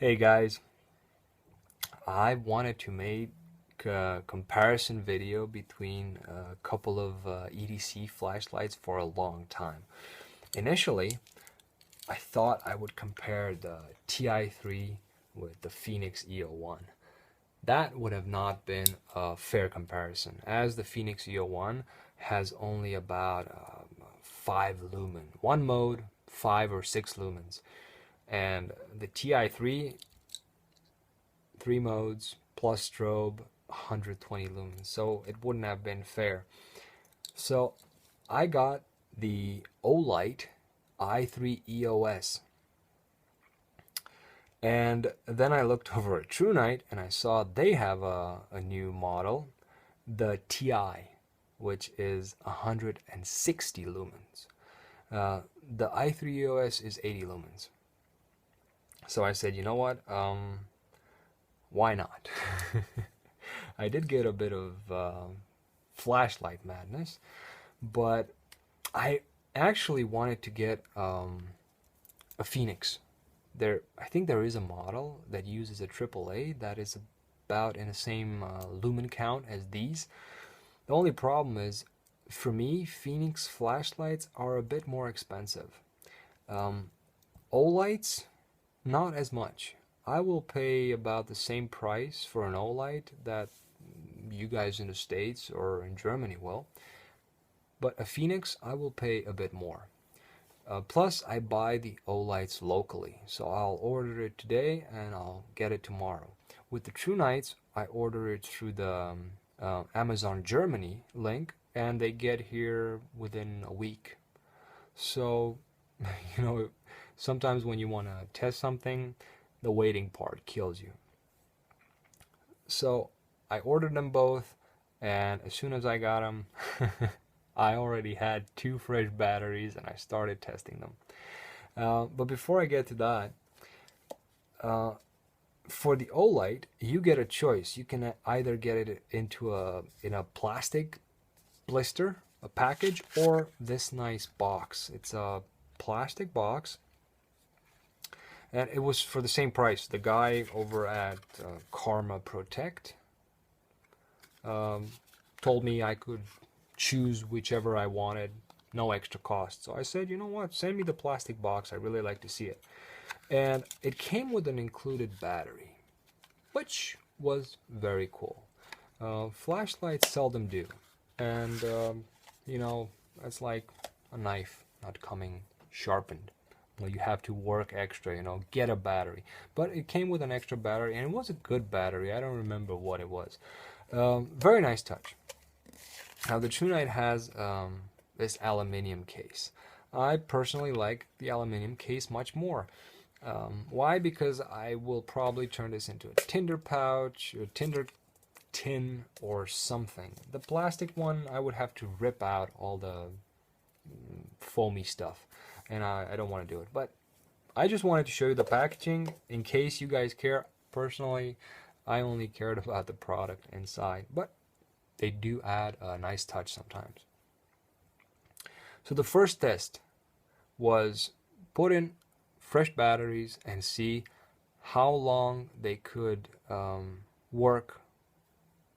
Hey guys, I wanted to make a comparison video between a couple of EDC flashlights for a long time. Initially, I thought I would compare the Ti3 with the Phoenix EO1. That would have not been a fair comparison, as the Phoenix EO1 has only about 5 lumen, one mode, 5 or 6 lumens, and the Ti3 3 modes plus strobe 120 lumens, so it wouldn't have been fair. So I got the Olight i3 EOS, and then I looked over at TrueNight and I saw they have a new model, the Ti, which is 160 lumens. The i3 EOS is 80 lumens. So I said, you know what, why not? I did get a bit of flashlight madness, but I actually wanted to get a Phoenix. I think there is a model that uses a AAA that is about in the same lumen count as these. The only problem is, for me, Phoenix flashlights are a bit more expensive. Olights, not as much. I will pay about the same price for an Olight that you guys in the States or in Germany will. But a Phoenix, I will pay a bit more. Plus, I buy the Olights locally. So I'll order it today and I'll get it tomorrow. With the TrueNights, I order it through the Amazon Germany link, and they get here within a week. So, sometimes when you want to test something, the waiting part kills you. So I ordered them both, and as soon as I got them, I already had 2 fresh batteries and I started testing them. But before I get to that, for the Olight, you get a choice. You can either get it in a plastic blister, a package, or this nice box. It's a plastic box, and it was for the same price. The guy over at Karma Protect told me I could choose whichever I wanted, no extra cost. So I said, you know what, send me the plastic box. I really like to see it. And it came with an included battery, which was very cool. Flashlights seldom do. And, it's like a knife not coming sharpened. You have to work extra, get a battery. But it came with an extra battery, and it was a good battery. I don't remember what it was. Very nice touch. Now, the TrueNight has this aluminium case. I personally like the aluminium case much more. Why? Because I will probably turn this into a tinder pouch, a tinder tin, or something. The plastic one, I would have to rip out all the foamy stuff, and I don't want to do it. But I just wanted to show you the packaging in case you guys care. Personally, I only cared about the product inside, but they do add a nice touch sometimes. So the first test was put in fresh batteries and see how long they could work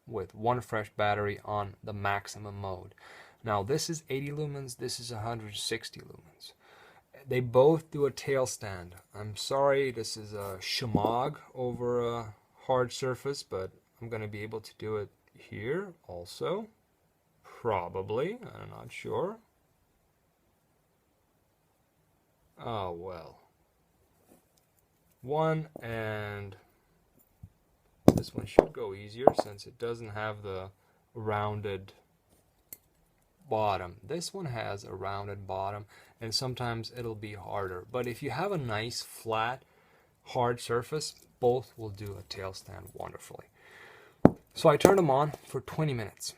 with one fresh battery on the maximum mode. Now this is 80 lumens, this is 160 lumens. They both do a tail stand. I'm sorry, this is a shemagh over a hard surface, but I'm going to be able to do it here also. Probably, I'm not sure. Oh well. One, and this one should go easier since it doesn't have the rounded bottom. This one has a rounded bottom, and sometimes it'll be harder. But if you have a nice flat hard surface, both will do a tail stand wonderfully. So I turned them on for 20 minutes,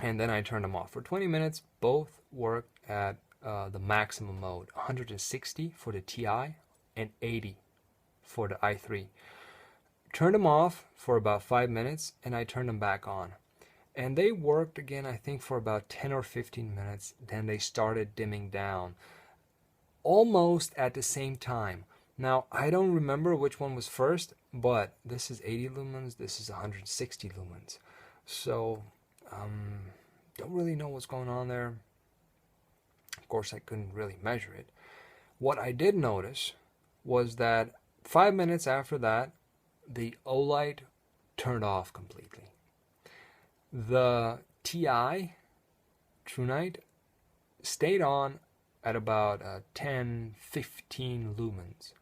and then I turned them off for 20 minutes. Both worked at the maximum mode, 160 for the Ti and 80 for the i3. Turned them off for about 5 minutes, and I turned them back on. And they worked again, I think, for about 10 or 15 minutes. Then they started dimming down almost at the same time. Now, I don't remember which one was first, but this is 80 lumens, this is 160 lumens. So, don't really know what's going on there. Of course, I couldn't really measure it. What I did notice was that 5 minutes after that, the Olight turned off completely. The Ti, True Night, stayed on at about 10-15 lumens.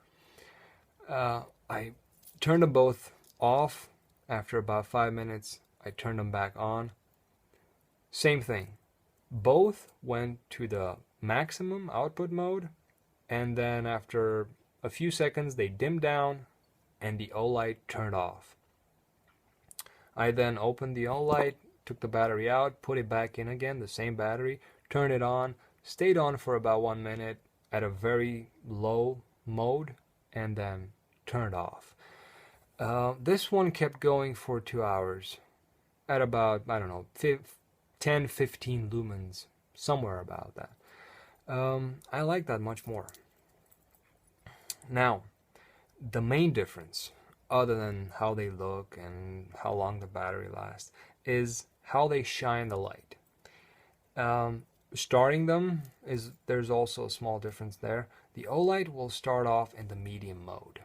I turned them both off. After about 5 minutes, I turned them back on. Same thing. Both went to the maximum output mode, and then after a few seconds they dimmed down and the Olight turned off. I then opened the Olight, took the battery out, put it back in again, the same battery, turned it on, stayed on for about 1 minute at a very low mode, and then turned off. This one kept going for 2 hours at about, I don't know, 10-15 lumens, somewhere about that. I like that much more. Now, the main difference, other than how they look and how long the battery lasts, is how they shine the light. Starting them, there's also a small difference there. The Olight will start off in the medium mode,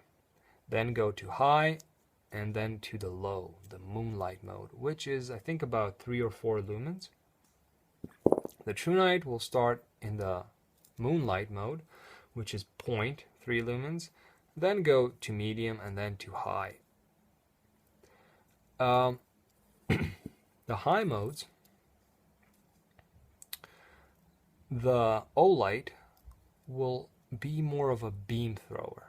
then go to high, and then to the low, the moonlight mode, which is I think about 3 or 4 lumens. The True Night will start in the moonlight mode, which is 0.3 lumens, then go to medium and then to high. The high modes, the Olight will be more of a beam thrower.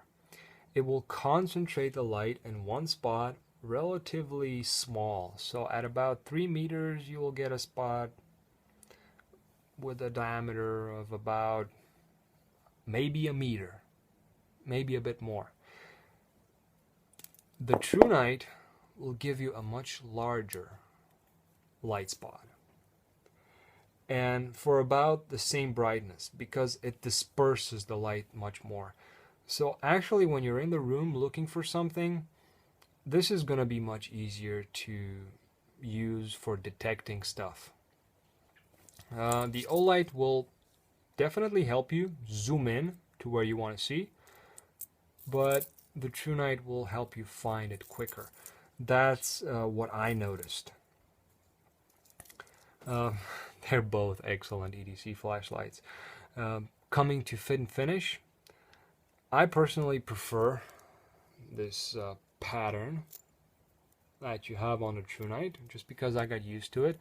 It will concentrate the light in one spot, relatively small. So at about 3 meters, you will get a spot with a diameter of about maybe a meter, maybe a bit more. The True Night will give you a much larger light spot, and for about the same brightness, because it disperses the light much more. So actually, when you're in the room looking for something, this is going to be much easier to use for detecting stuff. The Olight will definitely help you zoom in to where you want to see, but the True Night will help you find it quicker. That's what I noticed. They're both excellent EDC flashlights. Coming to fit and finish, I personally prefer this pattern that you have on the True Night, just because I got used to it.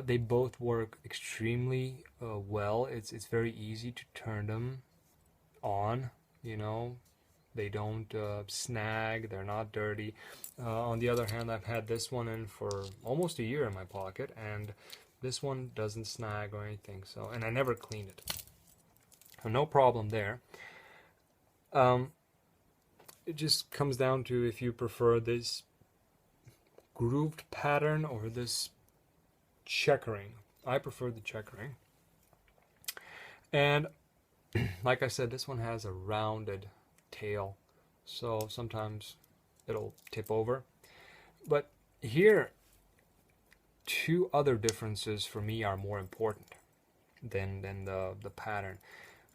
They both work extremely well. It's very easy to turn them on, you know. They don't snag, they're not dirty. On the other hand, I've had this one in for almost a year in my pocket, and this one doesn't snag or anything. So, and I never cleaned it. So no problem there. It just comes down to if you prefer this grooved pattern or this checkering. I prefer the checkering. And like I said, this one has a rounded tail, so sometimes it'll tip over. But here, two other differences for me are more important than the pattern.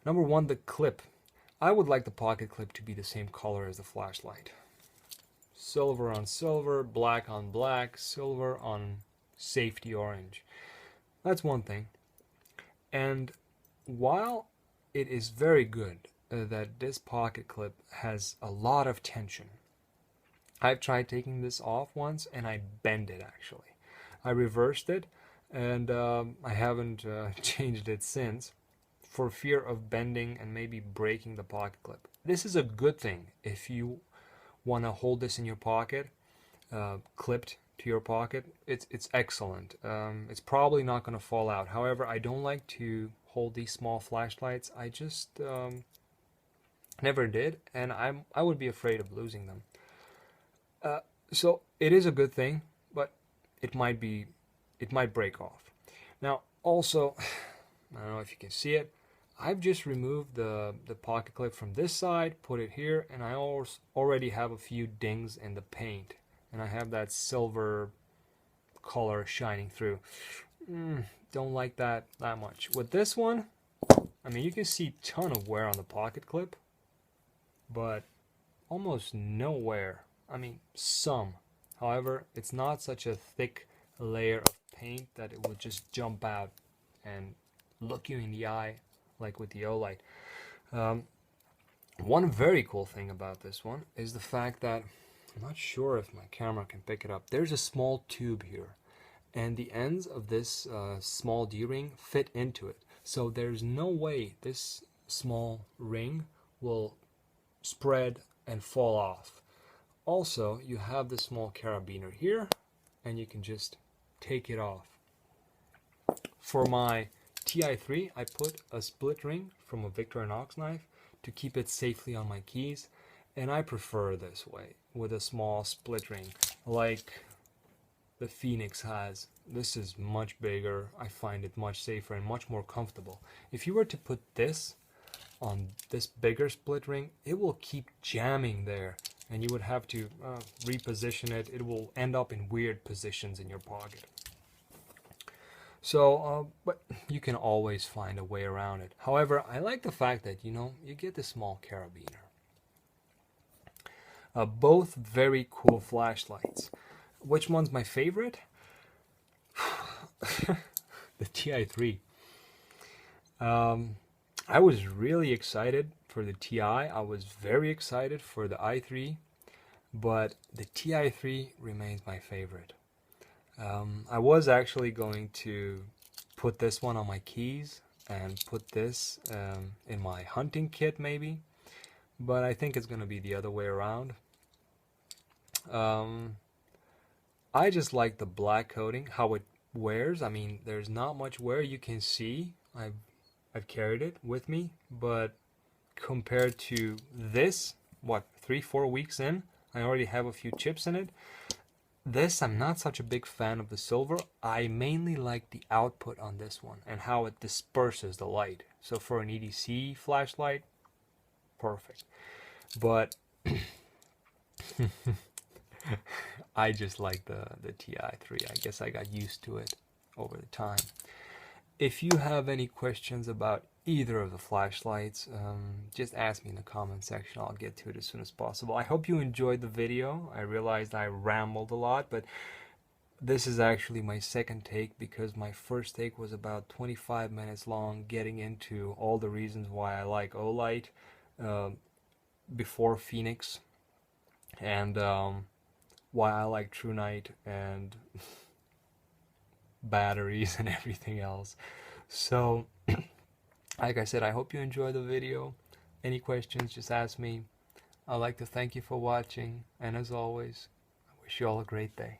Number one, the clip. I would like the pocket clip to be the same color as the flashlight. Silver on silver, black on black, silver on safety orange. That's one thing. And while it is very good that this pocket clip has a lot of tension, I've tried taking this off once and I bent it actually. I reversed it, and I haven't changed it since, for fear of bending and maybe breaking the pocket clip. This is a good thing if you want to hold this in your pocket, clipped to your pocket. It's excellent. It's probably not going to fall out. However, I don't like to hold these small flashlights. I just never did, and I would be afraid of losing them. So it is a good thing, but it might break off. Now, also, I don't know if you can see it, I've just removed the pocket clip from this side, put it here, and I already have a few dings in the paint, and I have that silver color shining through. Don't like that much. With this one, I mean, you can see a ton of wear on the pocket clip, but almost no wear. I mean, some. However, it's not such a thick layer of paint that it would just jump out and look you in the eye like with the Olight. One very cool thing about this one is the fact that, I'm not sure if my camera can pick it up, there's a small tube here, and the ends of this small D-ring fit into it. So there's no way this small ring will spread and fall off. Also, you have this small carabiner here, and you can just take it off. For my Ti3, I put a split ring from a Victorinox knife to keep it safely on my keys, and I prefer this way, with a small split ring like the Phoenix has. This is much bigger. I find it much safer and much more comfortable. If you were to put this on this bigger split ring, it will keep jamming there, and you would have to reposition it. It will end up in weird positions in your pocket. So, but you can always find a way around it. However, I like the fact that, you know, you get the small carabiner. Both very cool flashlights. Which one's my favorite? The Ti3. I was really excited for the Ti. I was very excited for the i3, but the Ti3 remains my favorite. I was actually going to put this one on my keys and put this in my hunting kit maybe, but I think it's going to be the other way around. I just like the black coating, how it wears. I mean, there's not much wear. You can see I've carried it with me, but compared to this, what, 3-4 weeks in, I already have a few chips in it. This, I'm not such a big fan of the silver. I mainly like the output on this one and how it disperses the light. So for an EDC flashlight, perfect. But I just like the Ti3. I guess I got used to it over the time. If you have any questions about either of the flashlights, just ask me in the comment section. I'll get to it as soon as possible. I hope you enjoyed the video. I realized I rambled a lot, but this is actually my second take because my first take was about 25 minutes long, getting into all the reasons why I like Olight before Phoenix, and why I like True Night and batteries and everything else. So like I said, I hope you enjoyed the video. Any questions, just ask me. I'd like to thank you for watching, and as always, I wish you all a great day.